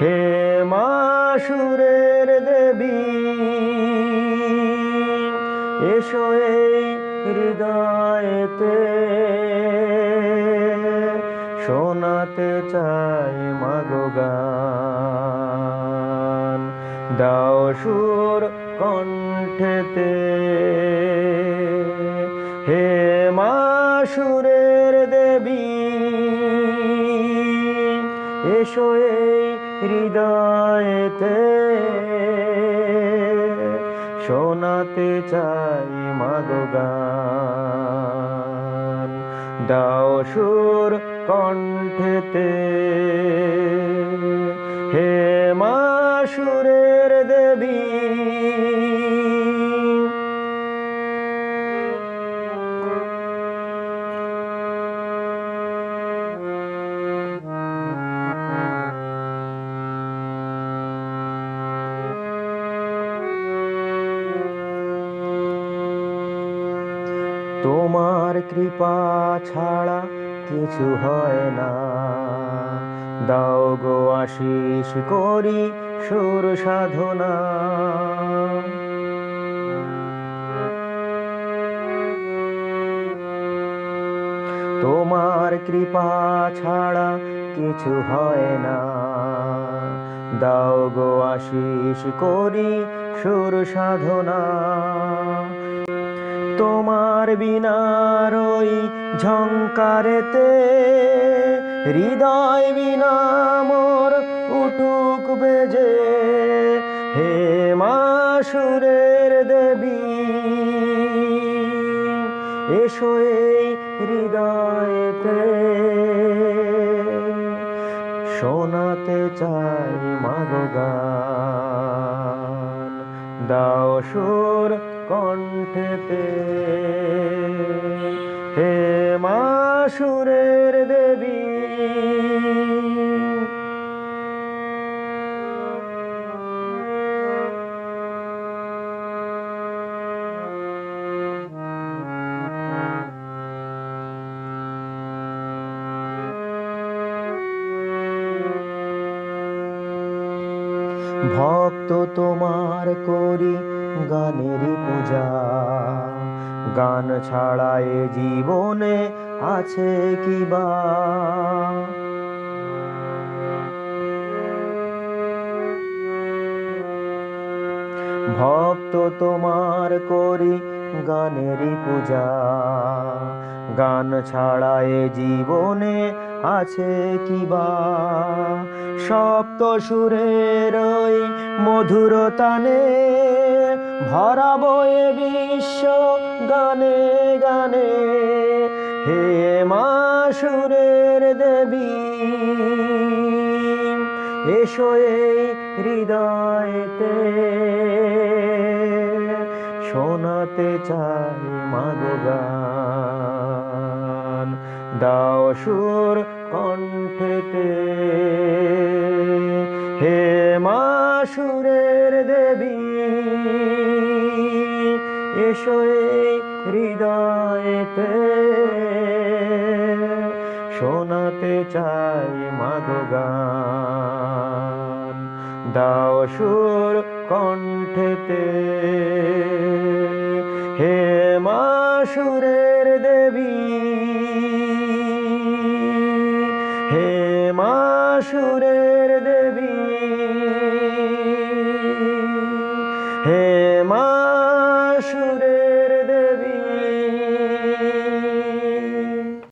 হে মা সুরের দেবী, এসো এই হৃদয়েতে, শোনাতে চাই মাগো গান। দাও সুর কণ্ঠেতে, হে মা সুরের দেবী, এসো এই হৃদয়েতে, শোনাতে চাই মাগো গান। দাও সুর কণ্ঠেতে, হে মা সুরের দেবী। তোমার কৃপা ছাড়া কিছু হয় না, দাও গো আশিস করি সুর সাধনা। তোমার কৃপা ছাড়া কিছু হয় না, দাও গো আশিস করি সুর সাধনা। তোমার বিনার ওই ঝংকারেতে, হৃদয় বিনা মোর উঠুক বেজে, হে মা সুরের দেবী, এসো এই হৃদয়েতে, শোনাতে চাই মাগো গান। দাও সুর কণ্ঠেতে, হে মা সুরের দেবী। ভক্ত তোমার করি গানেরই পূজা, গান ছাড়া এ জীবনে আছে কি বা। ভক্ত তোমার করি গানেরই পূজা, গান ছাড়া এ জীবনে আছে কি বা। সপ্ত সুরের ওই মধুর তানে, ভরাবো এ বিশ্ব গানে গানে, হে মা সুরের দেবী, এসো এই হৃদয়েতে, শোনাতে চাই মাগো গান। দাও সুর কণ্ঠেতে, হে মা সুরের দেবী, এসো এই হৃদয়েতে, শোনাতে চাই মাগো গান। দাও সুর কণ্ঠেতে, হে মা সুরের দেবী, হে মা সুরের দেবী, হে মা সুরের